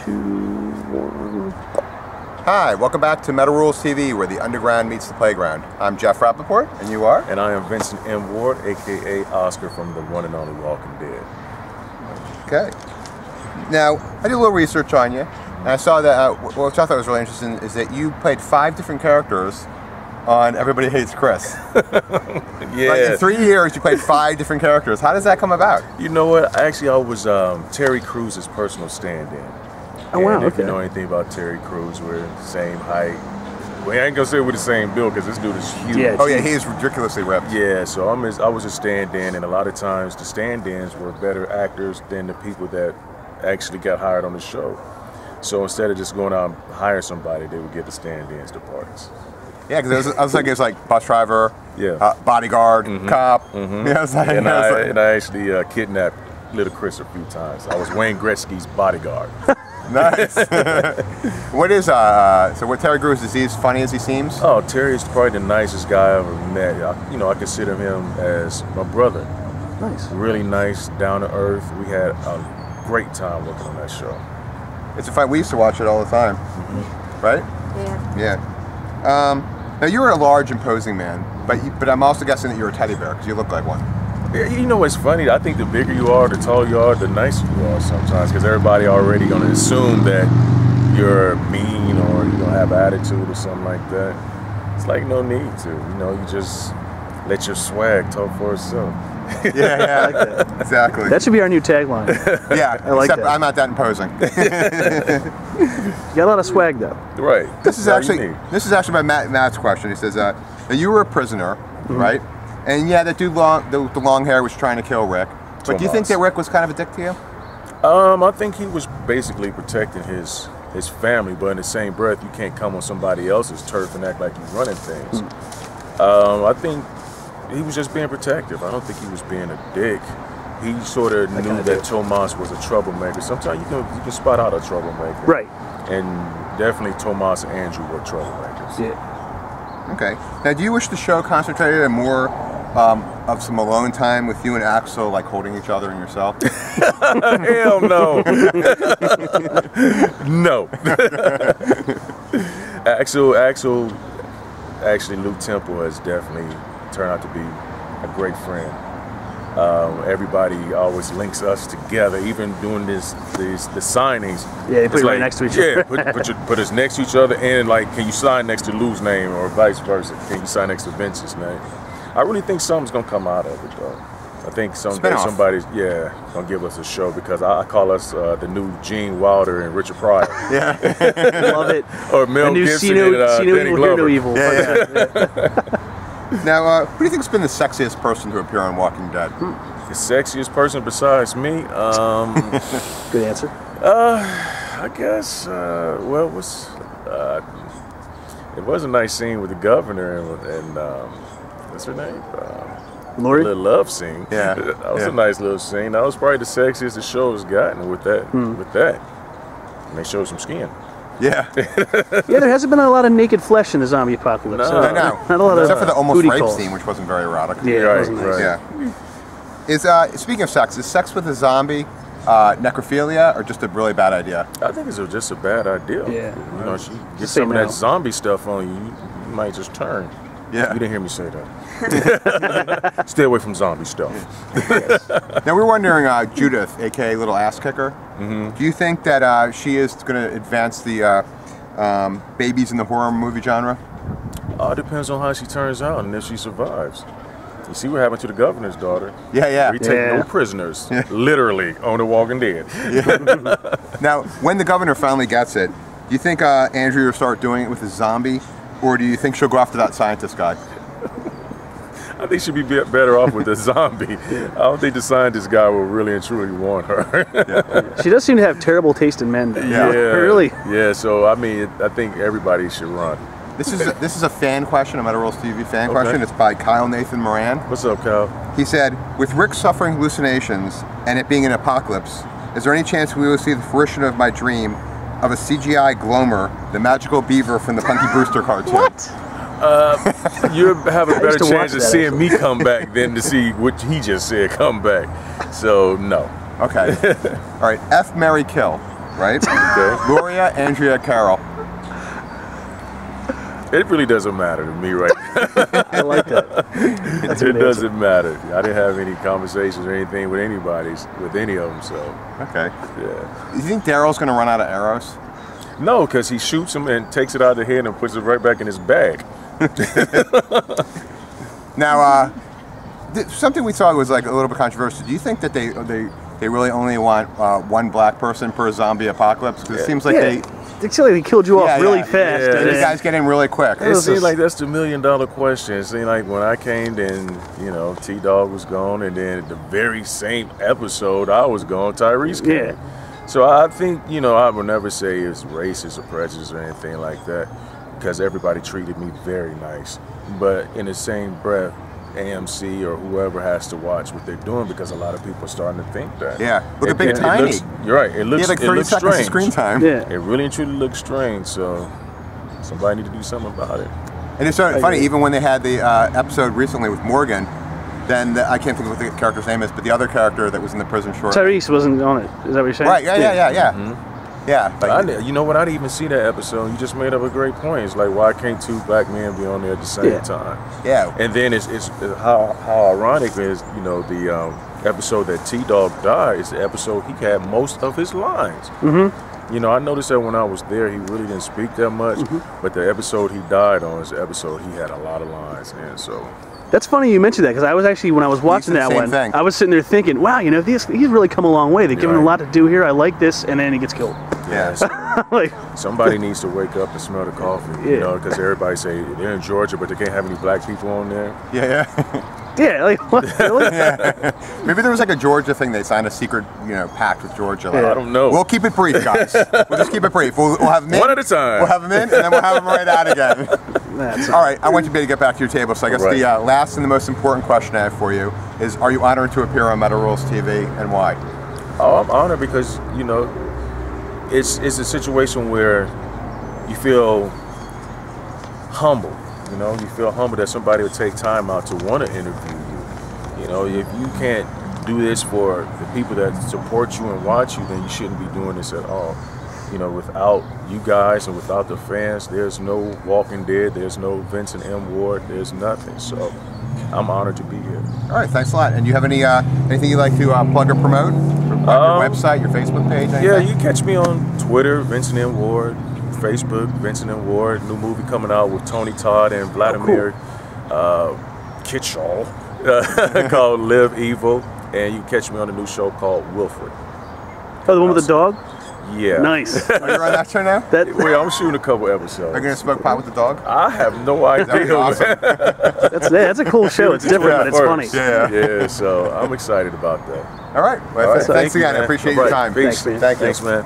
2, 1. Hi, welcome back to Metal Rules TV, where the underground meets the playground. I'm Jeff Rappaport, and you are? And I am Vincent M. Ward, aka Oscar from the one and only Walking Dead. Okay. Now, I did a little research on you, and I saw that, which I thought was really interesting, is that you played 5 different characters on Everybody Hates Chris. Yeah. Like in 3 years, you played 5 different characters. How does that come about? You know what? Actually, I was Terry Crews's personal stand-in. Oh, wow, And if okay. you know anything about Terry Crews, we're the same height. Well, I ain't gonna say we're the same build because this dude is huge. Yeah. Oh yeah, he is ridiculously ripped. Yeah, so I was a stand-in, and a lot of times the stand-ins were better actors than the people that actually got hired on the show. So instead of just going out and hire somebody, they would get the stand-ins to parties. Yeah, because I was like, it's like bus driver, Yeah. bodyguard, cop. Mm-hmm. Yeah, it's like, And I actually kidnapped Little Chris a few times. I was Wayne Gretzky's bodyguard. Nice. What is so what Terry Crews is he as funny as he seems? Oh, Terry is probably the nicest guy I ever met. I consider him as my brother. Nice. Really nice, down to earth. We had a great time working on that show. It's a fight. We used to watch it all the time, right? Yeah. Yeah. Now you're a large, imposing man, but I'm also guessing that you're a teddy bear because you look like one. Yeah, you know what's funny? I think the bigger you are, the taller you are, the nicer you are sometimes, because everybody already gonna assume that you're mean or you don't have attitude or something like that. It's like no need to. You just let your swag talk for itself. Yeah, I like that. Exactly. That should be our new tagline. Yeah, I like except that. I'm not that imposing. You got a lot of swag though. Right. This is That's all you actually need. this is actually Matt's question. He says, that you were a prisoner, right? And yeah, that dude the long hair was trying to kill Rick. But do you think that Rick was kind of a dick to you? I think he was basically protecting his family, but in the same breath, you can't come on somebody else's turf and act like you're running things. I think he was just being protective. I don't think he was being a dick. He sort of knew that Tomas was a troublemaker. Sometimes you can spot out a troublemaker. Right. And definitely Tomas and Andrew were troublemakers. Yeah. Okay. Now, do you wish the show concentrated on more of some alone time with you and Axel, like holding each other and yourself? Hell no. No. Axel, actually, Luke Temple has definitely turned out to be a great friend. Everybody always links us together, even doing the signings. Yeah, they put you right next to each other. Yeah, put us next to each other, and like, can you sign next to Lou's name, or vice versa? Can you sign next to Vince's name? I really think something's gonna come out of it, though. I think someday somebody's gonna give us a show, because I call us the new Gene Wilder and Richard Pryor. Yeah. Love it. Or Mel Gibson and Danny evil, Glover. hear no evil. Yeah. Now, who do you think's been the sexiest person to appear on Walking Dead? The sexiest person besides me? Good answer. I guess, it was a nice scene with the governor and what's her name? Lori? Little love scene. Yeah. That was a nice little scene. That was probably the sexiest the show has gotten with that. And they showed some skin. Yeah. Yeah, there hasn't been a lot of naked flesh in the zombie apocalypse. No. I know. Not a lot Except for the almost booty rape calls. scene, which wasn't very erotic. Yeah, Right, it wasn't nice. Yeah. Is speaking of sex, is sex with a zombie necrophilia or just a really bad idea? I think it's just a bad idea. Yeah. She gets Say some of no. that zombie stuff on you, you might just turn. Yeah. You didn't hear me say that. Stay away from zombie stuff. Now we're wondering, Judith, aka Little Ass Kicker. Do you think that she is going to advance the babies in the horror movie genre? It depends on how she turns out and if she survives. You see what happened to the governor's daughter. Yeah. We take no prisoners, literally, on The Walking Dead. Now, when the governor finally gets it, do you think Andrea will start doing it with a zombie, or do you think she'll go after that scientist guy? I think she'd be better off with a zombie. I don't think the scientist guy will really and truly want her. She does seem to have terrible taste in men. Yeah. Really? Yeah, so I mean, I think everybody should run. This is a fan question, a Metal Rules TV fan question. It's by Kyle Nathan Moran. What's up, Kyle? He said, with Rick suffering hallucinations and it being an apocalypse, is there any chance we will see the fruition of my dream of a CGI Glomer, the magical beaver from the Punky Brewster cartoon? What? You have a better to watch chance of that, seeing me come back than to see what he just said come back. So, no. Okay. All right. F, Marry, Kill. right? Okay. Gloria, Andrea, Carol. It really doesn't matter to me right now. I like that. That's a It good doesn't matter. I didn't have any conversations or anything with with any of them, so. Okay. Yeah. Do you think Daryl's going to run out of arrows? No, because he shoots him and takes it out of the head and puts it right back in his bag. Now, something we saw was like a little bit controversial. Do you think that they really only want one black person per zombie apocalypse? Because it seems like they they killed you off really fast. Yeah, and these guys get in really quick. It seemed like that's the $1 million question. It seemed like when I came, then T-Dog was gone, and then the very same episode I was gone, Tyrese came. Yeah. So I think I would never say it's racist or prejudice or anything like that, because everybody treated me very nice. But in the same breath, AMC or whoever has to watch what they're doing, because a lot of people are starting to think that. Yeah, look at Big Tiny. You're right. It looks, like 30 seconds strange. of screen time. Yeah. It really and truly looks strange. So somebody need to do something about it. And it's so funny, even when they had the episode recently with Morgan, then I can't think of what the character's name is, but the other character that was in the prison short. Tyrese wasn't on it. Is that what you're saying? Right. Yeah. Mm-hmm. Yeah. But you know what? I didn't even see that episode. You just made up a great point. It's like, why can't two black men be on there at the same time? Yeah. And then it's how ironic is, the episode that T-Dog died is the episode he had most of his lines. Mm-hmm. I noticed that when I was there, he really didn't speak that much. Mm-hmm. But the episode he died on is the episode he had a lot of lines in. So. That's funny you mentioned that, because I was actually, when I was watching that one, I was sitting there thinking, wow, he's really come a long way. They've given him a lot to do here. I like this, and then he gets killed. Yeah. So somebody needs to wake up and smell the coffee, because everybody say they're in Georgia, but they can't have any black people on there. Yeah. Yeah, like, what? Really? Yeah. Maybe there was like a Georgia thing. They signed a secret, pact with Georgia. Like, I don't know. We'll keep it brief, guys. We'll just keep it brief. We'll have them in. One at a time. We'll have them in, and then we'll have them right out again. All right, I want you to get back to your table. So I guess the last and the most important question I have for you is, are you honored to appear on Metal Rules TV, and why? Oh, I'm honored because, it's a situation where you feel humble. You feel humble that somebody would take time out to want to interview you. If you can't do this for the people that support you and watch you, then you shouldn't be doing this at all. Without you guys and without the fans, there's no Walking Dead, there's no Vincent M. Ward, there's nothing. So I'm honored to be here. All right, thanks a lot. And do you have anything you'd like to plug or promote? Your website, your Facebook page? Anything? Yeah, you catch me on Twitter, Vincent M. Ward, Facebook, Vincent M. Ward. New movie coming out with Tony Todd and Vladimir Kitchell called Live Evil. And you can catch me on a new show called Wilfred. Oh, the one with the dog? Yeah. Nice. Are you on that show now? I'm shooting a couple episodes. Are you going to smoke pot with the dog? I have no idea. That'd be awesome. That's a cool show. It's different, but it's funny. Yeah, so I'm excited about that. All right. Well, thanks again. I appreciate your time. Peace. Thank you. Thanks, man.